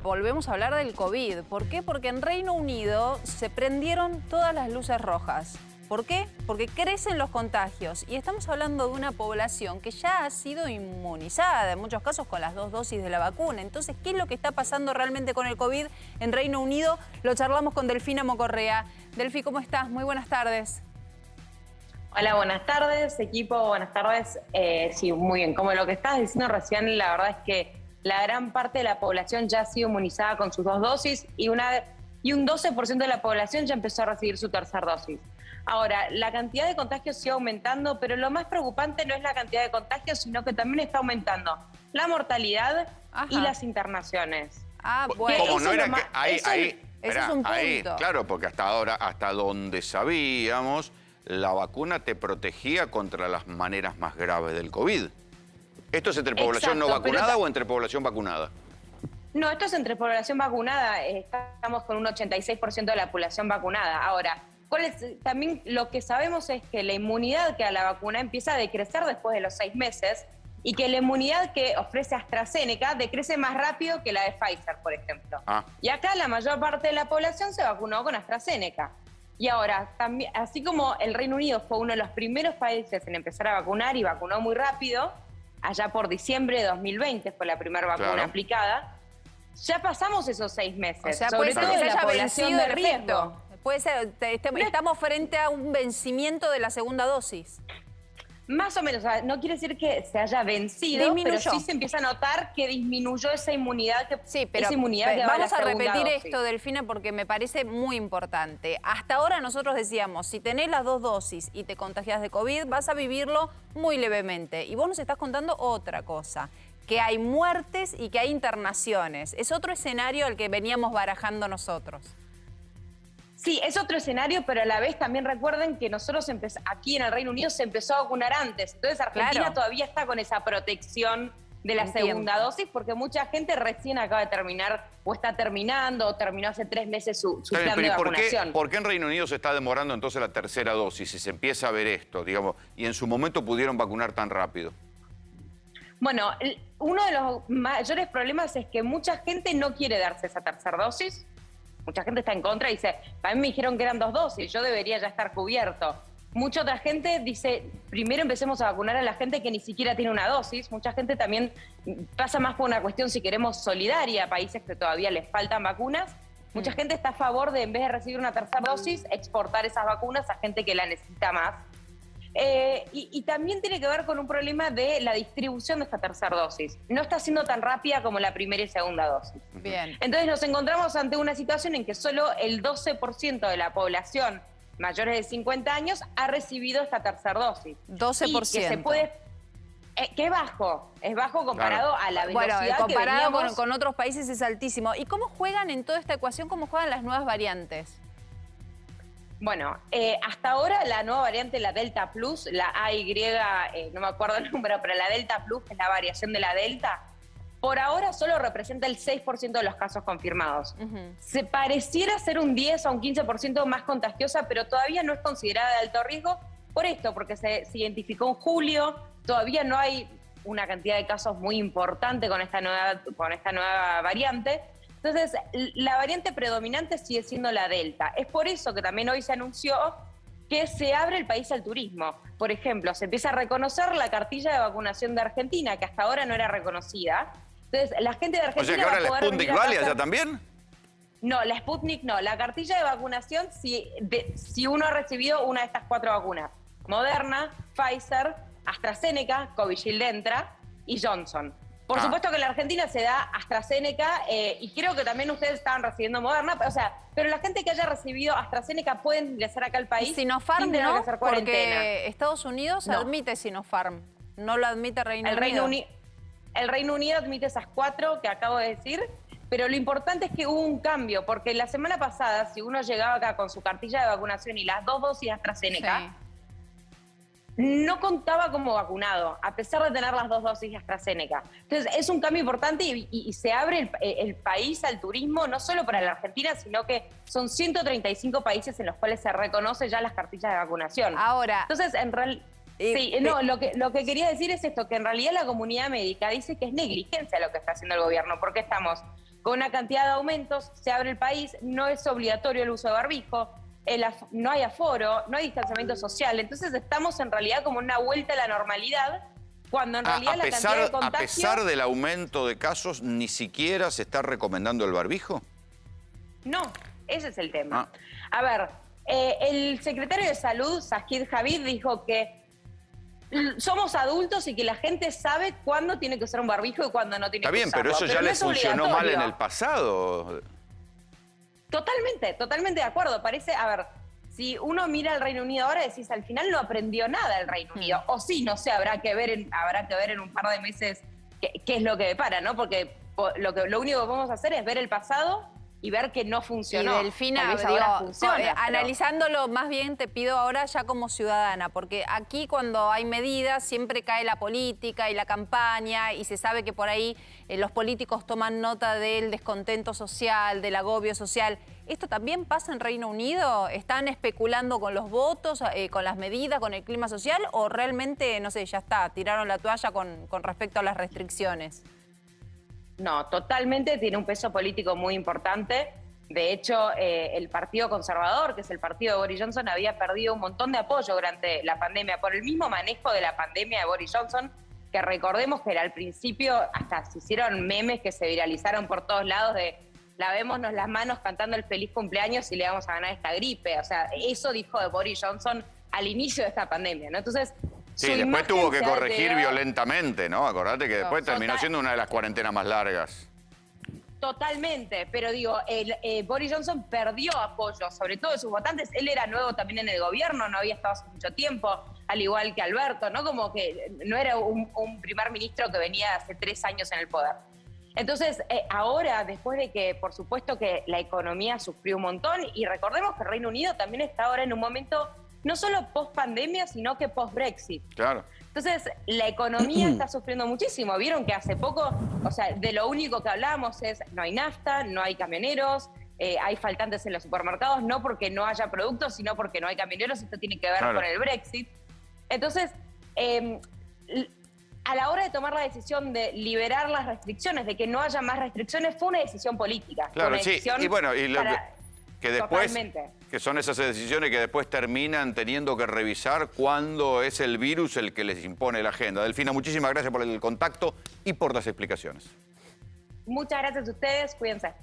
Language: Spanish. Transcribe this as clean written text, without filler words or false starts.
volvemos a hablar del COVID. ¿Por qué? Porque en Reino Unido se prendieron todas las luces rojas. ¿Por qué? Porque crecen los contagios y estamos hablando de una población que ya ha sido inmunizada, en muchos casos con las 2 dosis de la vacuna. Entonces, ¿qué es lo que está pasando realmente con el COVID en Reino Unido? Lo charlamos con Delfina Mocorrea. Delfi, ¿cómo estás? Muy buenas tardes. Hola, buenas tardes, equipo, buenas tardes. Sí, muy bien. Como lo que estás diciendo recién, la verdad es que la gran parte de la población ya ha sido inmunizada con sus 2 dosis y un 12% de la población ya empezó a recibir su tercera dosis. Ahora, la cantidad de contagios sigue aumentando, pero lo más preocupante no es la cantidad de contagios, sino que también está aumentando la mortalidad y las internaciones. Ah, bueno. ¿Cómo no era que eso es un punto. Claro, porque hasta ahora, hasta donde sabíamos, la vacuna te protegía contra las maneras más graves del COVID. ¿Esto es entre población no vacunada o entre población vacunada? No, esto es entre población vacunada. Estamos con un 86% de la población vacunada. Ahora, también lo que sabemos es que la inmunidad que da la vacuna empieza a decrecer después de los 6 meses y que la inmunidad que ofrece AstraZeneca decrece más rápido que la de Pfizer, por ejemplo. Y acá la mayor parte de la población se vacunó con AstraZeneca. Y ahora, también, así como el Reino Unido fue uno de los primeros países en empezar a vacunar y vacunó muy rápido, allá por diciembre de 2020 fue la primera vacuna aplicada, ya pasamos esos 6 meses. O sea, sobre puede todo ser que de se la haya población vencido de el riesgo. efecto. Puede ser, estamos frente a un vencimiento de la segunda dosis. Más o menos, o sea, no quiere decir que se haya vencido, pero sí se empieza a notar que disminuyó esa inmunidad que, vamos a repetir esto, Delfina, porque me parece muy importante. Hasta ahora nosotros decíamos, si tenés las 2 dosis y te contagias de COVID, vas a vivirlo muy levemente. Y vos nos estás contando otra cosa, que hay muertes y que hay internaciones. Es otro escenario al que veníamos barajando nosotros. Sí, es otro escenario, pero a la vez también recuerden que nosotros aquí en el Reino Unido se empezó a vacunar antes. Entonces Argentina todavía está con esa protección de la segunda dosis, porque mucha gente recién acaba de terminar, o está terminando, o terminó hace 3 meses su plan de vacunación. ¿Por qué en Reino Unido se está demorando entonces la tercera dosis? Si se empieza a ver esto, digamos, y en su momento pudieron vacunar tan rápido. Bueno, uno de los mayores problemas es que mucha gente no quiere darse esa tercera dosis. Mucha gente está en contra y dice, a mí me dijeron que eran 2 dosis, yo debería ya estar cubierto. Mucha otra gente dice, primero empecemos a vacunar a la gente que ni siquiera tiene una dosis. Mucha gente también pasa más por una cuestión, si queremos, solidaria a países que todavía les faltan vacunas. Mucha gente está a favor de, en vez de recibir una tercera dosis, exportar esas vacunas a gente que la necesita más. Y también tiene que ver con un problema de la distribución de esta tercera dosis. No está siendo tan rápida como la primera y segunda dosis. Bien. Entonces nos encontramos ante una situación en que solo el 12% de la población mayores de 50 años ha recibido esta tercera dosis. 12%. Y que se puede... que es bajo comparado a la velocidad que comparado veníamos... con otros países es altísimo. ¿Y cómo juegan en toda esta ecuación, cómo juegan las nuevas variantes? Bueno, hasta ahora la nueva variante, la Delta Plus, la AY, no me acuerdo el número, pero la Delta Plus, que es la variación de la Delta, por ahora solo representa el 6% de los casos confirmados. Se pareciera ser un 10 a un 15% más contagiosa, pero todavía no es considerada de alto riesgo por esto, porque se identificó en julio, todavía no hay una cantidad de casos muy importante con esta nueva variante. Entonces, la variante predominante sigue siendo la Delta. Es por eso que también hoy se anunció que se abre el país al turismo. Por ejemplo, se empieza a reconocer la cartilla de vacunación de Argentina, que hasta ahora no era reconocida. Entonces, la gente de Argentina... O sea que ahora la Sputnik vale allá también. No, la Sputnik no. La cartilla de vacunación si uno ha recibido una de estas 4 vacunas. Moderna, Pfizer, AstraZeneca, Covishield entra y Johnson. Por supuesto que en la Argentina se da AstraZeneca y creo que también ustedes estaban recibiendo Moderna, pero la gente que haya recibido AstraZeneca puede ingresar acá al país. Sinopharm no, porque Estados Unidos admite Sinopharm, no lo admite Reino Unido. El Reino Unido admite esas 4 que acabo de decir, pero lo importante es que hubo un cambio, porque la semana pasada, si uno llegaba acá con su cartilla de vacunación y las 2 dosis de AstraZeneca, no contaba como vacunado, a pesar de tener las 2 dosis de AstraZeneca. Entonces, es un cambio importante y se abre el país al turismo, no solo para la Argentina, sino que son 135 países en los cuales se reconoce ya las cartillas de vacunación. Ahora... Entonces, en realidad... Sí, no, lo que quería decir es esto, que en realidad la comunidad médica dice que es negligencia lo que está haciendo el gobierno, porque estamos con una cantidad de aumentos, se abre el país, no es obligatorio el uso de barbijo, no hay aforo, no hay distanciamiento social. Entonces estamos en realidad como una vuelta a la normalidad, cuando en realidad la cantidad de contagios... ¿A pesar del aumento de casos, ni siquiera se está recomendando el barbijo? No, ese es el tema. A ver, el secretario de Salud, Sajid Javid, dijo que somos adultos y que la gente sabe cuándo tiene que usar un barbijo y cuándo no tiene que usarlo. Está bien, pero eso ya les funcionó mal en el pasado. Totalmente de acuerdo. Parece, a ver, si uno mira al Reino Unido ahora, decís, al final no aprendió nada el Reino Unido. O sí, no sé, habrá que ver en un par de meses qué es lo que depara, ¿no? Porque lo único que vamos a hacer es ver el pasado y ver que no funcionó. Y Delfina, analizándolo más bien, te pido ahora ya como ciudadana, porque aquí cuando hay medidas siempre cae la política y la campaña y se sabe que por ahí los políticos toman nota del descontento social, del agobio social. ¿Esto también pasa en Reino Unido? ¿Están especulando con los votos, con las medidas, con el clima social? ¿O realmente, no sé, ya está, tiraron la toalla con respecto a las restricciones? No, totalmente tiene un peso político muy importante. De hecho, el Partido Conservador, que es el partido de Boris Johnson, había perdido un montón de apoyo durante la pandemia por el mismo manejo de la pandemia de Boris Johnson, que recordemos que era al principio, hasta se hicieron memes que se viralizaron por todos lados de lavémonos las manos cantando el feliz cumpleaños y le vamos a ganar esta gripe. O sea, eso dijo de Boris Johnson al inicio de esta pandemia, ¿no? Entonces... Sí, después tuvo que corregir violentamente, ¿no? Acordate que después terminó siendo una de las cuarentenas más largas. Totalmente, pero digo, Boris Johnson perdió apoyo, sobre todo de sus votantes. Él era nuevo también en el gobierno, no había estado hace mucho tiempo, al igual que Alberto, ¿no? Como que no era un primer ministro que venía hace 3 años en el poder. Entonces, ahora, después de que, por supuesto, que la economía sufrió un montón, y recordemos que el Reino Unido también está ahora en un momento no solo post-pandemia, sino que post-Brexit. Claro. Entonces, la economía está sufriendo muchísimo. Vieron que hace poco, o sea, de lo único que hablábamos es no hay nafta, no hay camioneros, hay faltantes en los supermercados, no porque no haya productos, sino porque no hay camioneros. Esto tiene que ver con el Brexit. Entonces, a la hora de tomar la decisión de liberar las restricciones, de que no haya más restricciones, fue una decisión política. Claro, sí. Y bueno, que después, totalmente. Que son esas decisiones que después terminan teniendo que revisar cuándo es el virus el que les impone la agenda. Delfina, muchísimas gracias por el contacto y por las explicaciones. Muchas gracias a ustedes, cuídense.